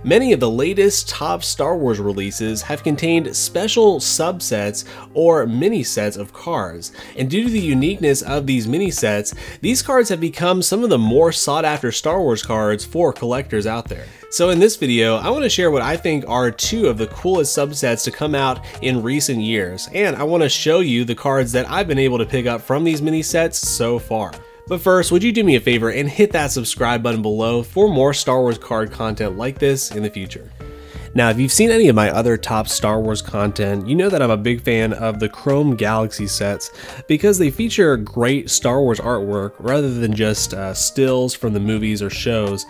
Many of the latest top Star Wars releases have contained special subsets or mini sets of cards, and due to the uniqueness of these mini sets, these cards have become some of the more sought after Star Wars cards for collectors out there. So in this video, I want to share what I think are two of the coolest subsets to come out in recent years, and I want to show you the cards that I've been able to pick up from these mini sets so far. But first, would you do me a favor and hit that subscribe button below for more Star Wars card content like this in the future. Now, if you've seen any of my other top Star Wars content, you know that I'm a big fan of the Chrome Galaxy sets because they feature great Star Wars artwork rather than just stills from the movies or shows.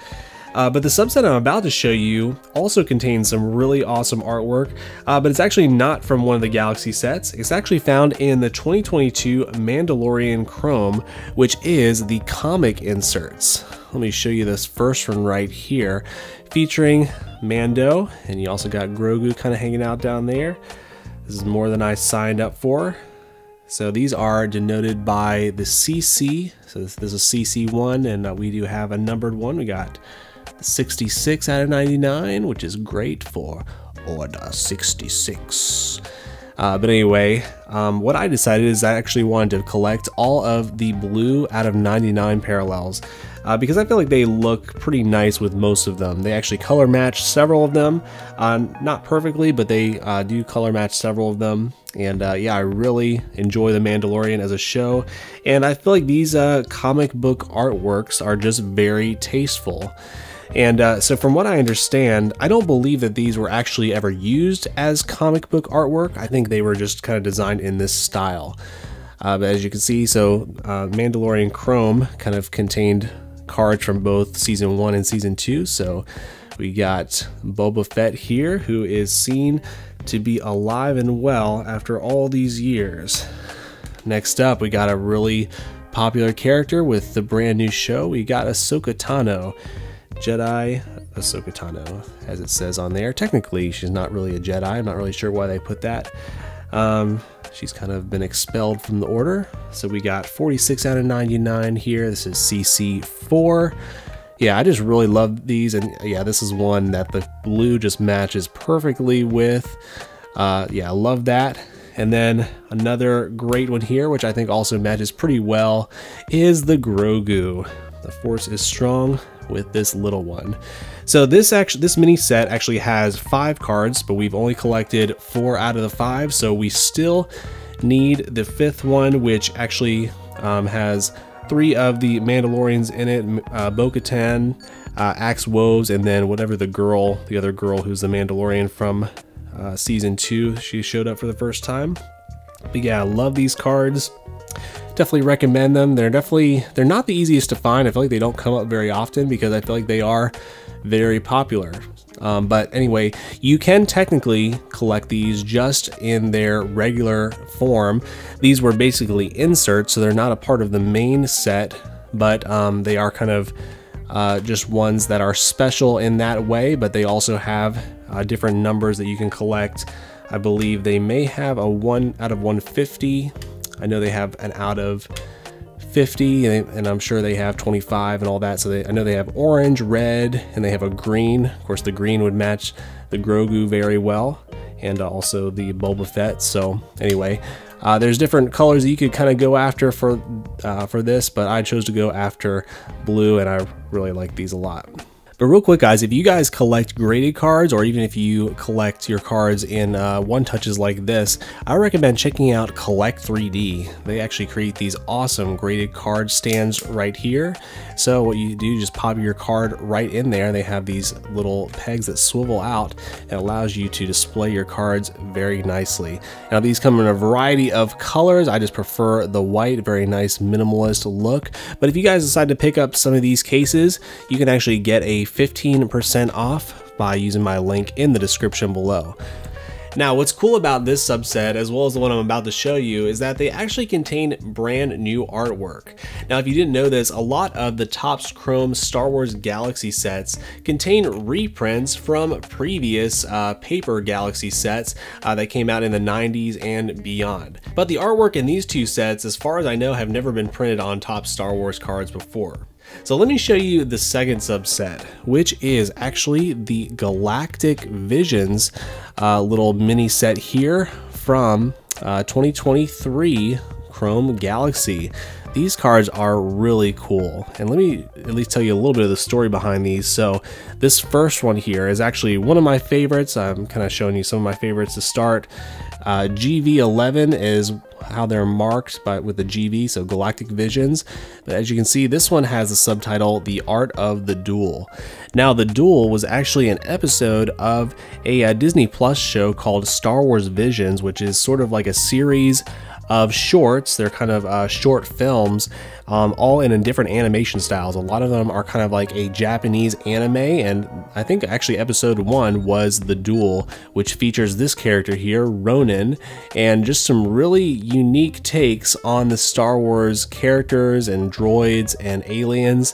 But the subset I'm about to show you also contains some really awesome artwork, but it's actually not from one of the Galaxy sets. It's actually found in the 2022 Mandalorian Chrome, which is the comic inserts. Let me show you this first one right here, featuring Mando, and you also got Grogu kind of hanging out down there. This is more than I signed up for. So these are denoted by the CC. So this is CC1, and we do have a numbered one. We got 66 out of 99, which is great for Order 66. But anyway, what I decided is I actually wanted to collect all of the blue out of 99 parallels because I feel like they look pretty nice with most of them. They actually color match several of them, not perfectly, but they do color match several of them. And yeah, I really enjoy The Mandalorian as a show, and I feel like these comic book artworks are just very tasteful. And so from what I understand, I don't believe that these were actually ever used as comic book artwork. I think they were just kind of designed in this style. But as you can see, so Mandalorian Chrome kind of contained cards from both Season 1 and Season 2. So we got Boba Fett here, who is seen to be alive and well after all these years. Next up, we got a really popular character with the brand new show. We got Ahsoka Tano. Jedi Ahsoka Tano, as it says on there. Technically, she's not really a Jedi. I'm not really sure why they put that. She's kind of been expelled from the order. So we got 46 out of 99 here. This is CC4. Yeah, I just really love these, and yeah, this is one that the blue just matches perfectly with. Yeah, I love that. And then another great one here, which I think also matches pretty well, is the Grogu. The Force is strong with this little one. So this mini set actually has 5 cards, but we've only collected 4 out of the 5, so we still need the 5th one, which actually has 3 of the Mandalorians in it, Bo-Katan, Axe Woves, and then whatever the other girl who's the Mandalorian from Season 2, she showed up for the first time. But yeah, I love these cards. Definitely recommend them. They're not the easiest to find. I feel like they don't come up very often because I feel like they are very popular. But anyway, you can technically collect these just in their regular form. These were basically inserts, so they're not a part of the main set, but they are kind of just ones that are special in that way, but they also have different numbers that you can collect. I believe they may have a 1 out of 150. I know they have an out of 50, and I'm sure they have 25 and all that. So I know they have orange, red, and they have a green. Of course, the green would match the Grogu very well, and also the Boba Fett. So anyway, there's different colors that you could kind of go after for this, but I chose to go after blue, and I really like these a lot. But real quick, guys, if you guys collect graded cards, or even if you collect your cards in one-touches like this, I recommend checking out Collect 3D. They actually create these awesome graded card stands right here. So what you do, just pop your card right in there. They have these little pegs that swivel out and allows you to display your cards very nicely. Now these come in a variety of colors. I just prefer the white, very nice minimalist look. But if you guys decide to pick up some of these cases, you can actually get a 15% off by using my link in the description below. Now, what's cool about this subset, as well as the one I'm about to show you, is that they actually contain brand new artwork. Now, if you didn't know this, a lot of the TOPPS Chrome Star Wars Galaxy sets contain reprints from previous paper Galaxy sets that came out in the 90s and beyond. But the artwork in these two sets, as far as I know, have never been printed on TOPPS Star Wars cards before. So let me show you the second subset, which is actually the Galactic Visions little mini set here from 2023 Chrome Galaxy. These cards are really cool, and let me at least tell you a little bit of the story behind these. So this first one here is actually one of my favorites. I'm kind of showing you some of my favorites to start. GV11 is how they're marked with the GV, so Galactic Visions. But as you can see, this one has the subtitle, The Art of the Duel. Now, The Duel was actually an episode of a Disney Plus show called Star Wars Visions, which is sort of like a series of shorts. They're kind of short films, all in different animation styles. A lot of them are kind of like a Japanese anime, and I think actually episode 1 was The Duel, which features this character here, Ronin, and just some really unique takes on the Star Wars characters and droids and aliens.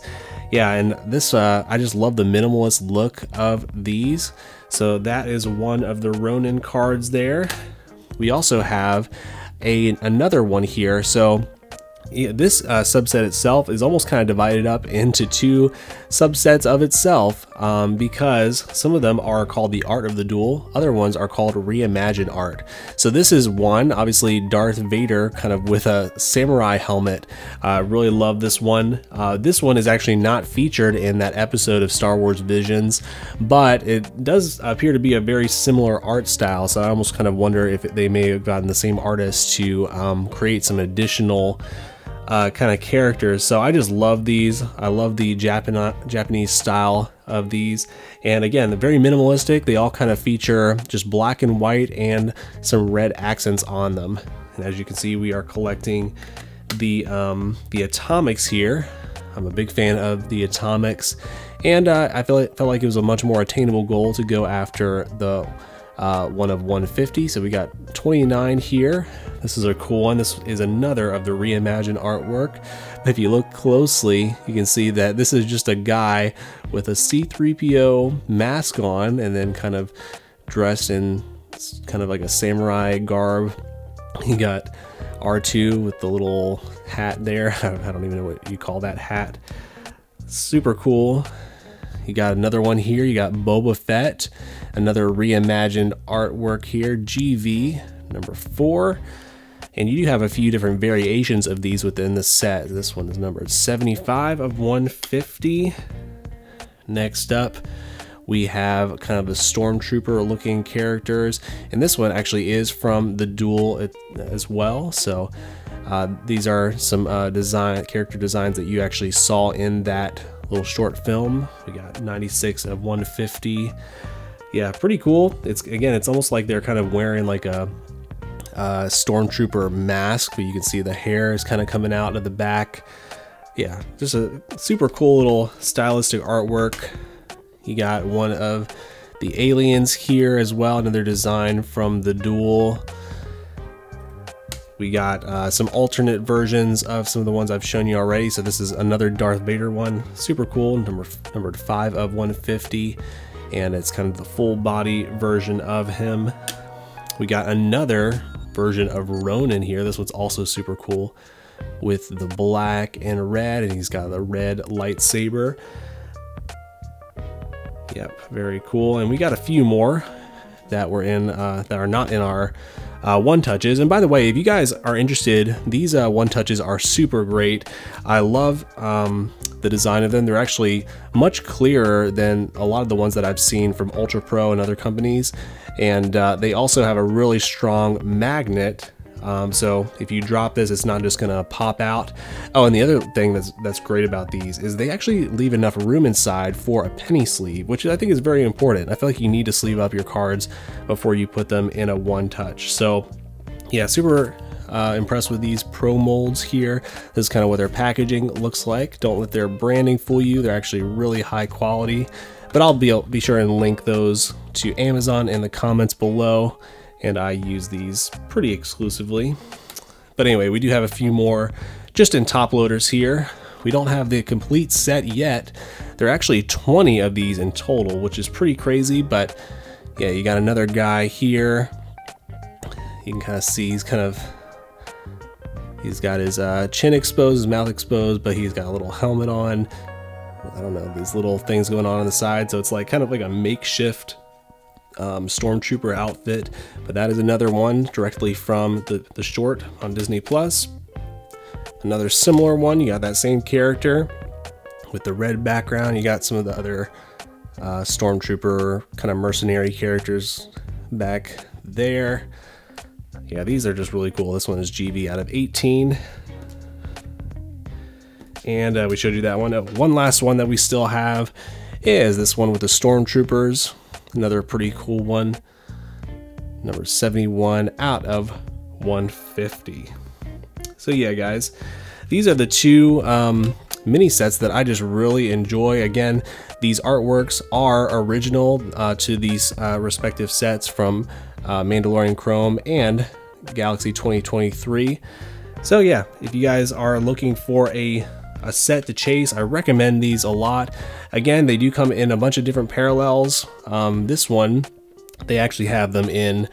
Yeah, and this, I just love the minimalist look of these. So that is one of the Ronin cards there. We also have another one here. So this subset itself is almost kind of divided up into two subsets of itself, because some of them are called the Art of the Duel, other ones are called Reimagined Art. So this is one, obviously Darth Vader kind of with a samurai helmet. Really love this one. This one is actually not featured in that episode of Star Wars Visions, but it does appear to be a very similar art style, so I almost kind of wonder if they may have gotten the same artist to create some additional kind of characters. So I just love these. I love the Japanese style of these, and again, they're very minimalistic. They all kind of feature just black and white and some red accents on them. And as you can see, we are collecting the atomics here. I'm a big fan of the atomics, and I felt like it was a much more attainable goal to go after the one of 150. So we got 29 here. This is a cool one. This is another of the reimagined artwork. If you look closely, you can see that this is just a guy with a C-3PO mask on, and then kind of dressed in kind of like a samurai garb. You got R2 with the little hat there. I don't even know what you call that hat. Super cool. You got another one here. You got Boba Fett, another reimagined artwork here, GV number 4. And you do have a few different variations of these within the set. This one is numbered 75 of 150. Next up, we have kind of the stormtrooper looking characters, and this one actually is from the Duel as well. So these are some character designs that you actually saw in that little short film. We got 96 of 150. Yeah, pretty cool. It's almost like they're kind of wearing like a stormtrooper mask, but you can see the hair is kind of coming out of the back. Yeah, just a super cool little stylistic artwork. You got one of the aliens here as well, another design from the Duel. We got some alternate versions of some of the ones I've shown you already. So this is another Darth Vader one, super cool, numbered 5 of 150, and it's kind of the full body version of him. We got another version of Ronin here. This one's also super cool with the black and red, and he's got the red lightsaber. Yep, very cool. And we got a few more that were in that are not in our one touches. And by the way, if you guys are interested, these one touches are super great. I love the design of them. They're actually much clearer than a lot of the ones that I've seen from Ultra Pro and other companies, and they also have a really strong magnet. So if you drop this, it's not just gonna pop out. Oh, and the other thing that's great about these is they actually leave enough room inside for a penny sleeve, which I think is very important. I feel like you need to sleeve up your cards before you put them in a one touch. So yeah, super impressed with these pro molds here. This is kind of what their packaging looks like. Don't let their branding fool you. They're actually really high quality, but I'll be sure and link those to Amazon in the comments below. And I use these pretty exclusively. But anyway, we do have a few more just in top loaders here. We don't have the complete set yet. There are actually 20 of these in total, which is pretty crazy, but yeah, you got another guy here. You can kind of see he's kind of He's got his chin exposed, his mouth exposed, but he's got a little helmet on. I don't know, these little things going on the side, so it's like kind of like a makeshift stormtrooper outfit. But that is another one directly from the short on Disney Plus. Another similar one, you got that same character with the red background. You got some of the other stormtrooper kind of mercenary characters back there. Yeah, these are just really cool. This one is GB out of 18. And we showed you that one. One last one that we still have is this one with the stormtroopers. Another pretty cool one. Number 71 out of 150. So yeah, guys, these are the two mini sets that I just really enjoy. Again, these artworks are original to these respective sets from Mandalorian Chrome and Galaxy 2023. So yeah, if you guys are looking for a set to chase, I recommend these a lot. Again, they do come in a bunch of different parallels. This one, they actually have them in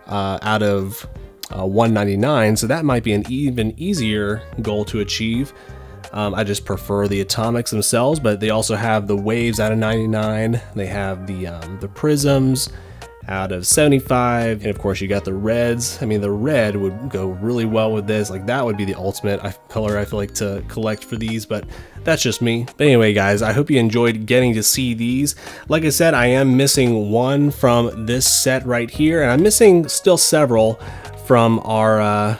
out of 199, so that might be an even easier goal to achieve. I just prefer the atomics themselves, but they also have the waves out of 99. They have the prisms out of 75, and of course you got the reds. I mean, the red would go really well with this. Like, that would be the ultimate color I feel like to collect for these, but that's just me. But anyway, guys, I hope you enjoyed getting to see these. Like I said, I am missing one from this set right here, and I'm missing still several from our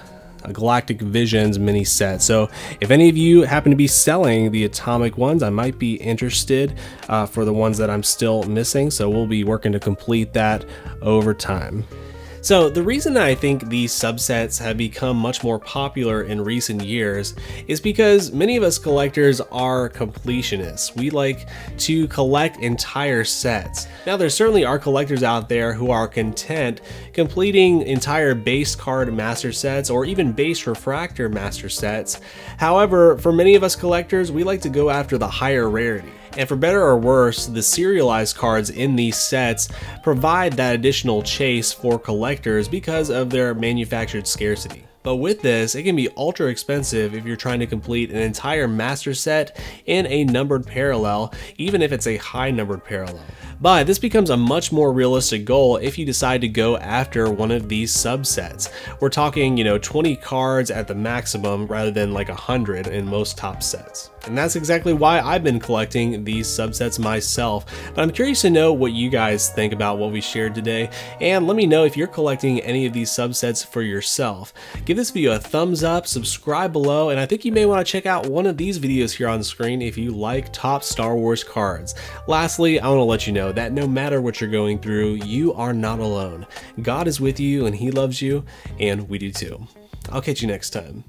Galactic Visions mini set. So if any of you happen to be selling the atomic ones, I might be interested for the ones that I'm still missing. So we'll be working to complete that over time. So the reason I think these subsets have become much more popular in recent years is because many of us collectors are completionists. We like to collect entire sets. Now, there certainly are collectors out there who are content completing entire base card master sets or even base refractor master sets. However, for many of us collectors, we like to go after the higher rarity. And for better or worse, the serialized cards in these sets provide that additional chase for collectors because of their manufactured scarcity. But with this, it can be ultra expensive if you're trying to complete an entire master set in a numbered parallel, even if it's a high numbered parallel. But this becomes a much more realistic goal if you decide to go after one of these subsets. We're talking, 20 cards at the maximum rather than like 100 in most top sets. And that's exactly why I've been collecting these subsets myself. But I'm curious to know what you guys think about what we shared today, and let me know if you're collecting any of these subsets for yourself. Give this video a thumbs up, subscribe below, and I think you may want to check out one of these videos here on screen if you like top Star Wars cards. Lastly, I want to let you know that no matter what you're going through, you are not alone. God is with you and He loves you, and we do too. I'll catch you next time.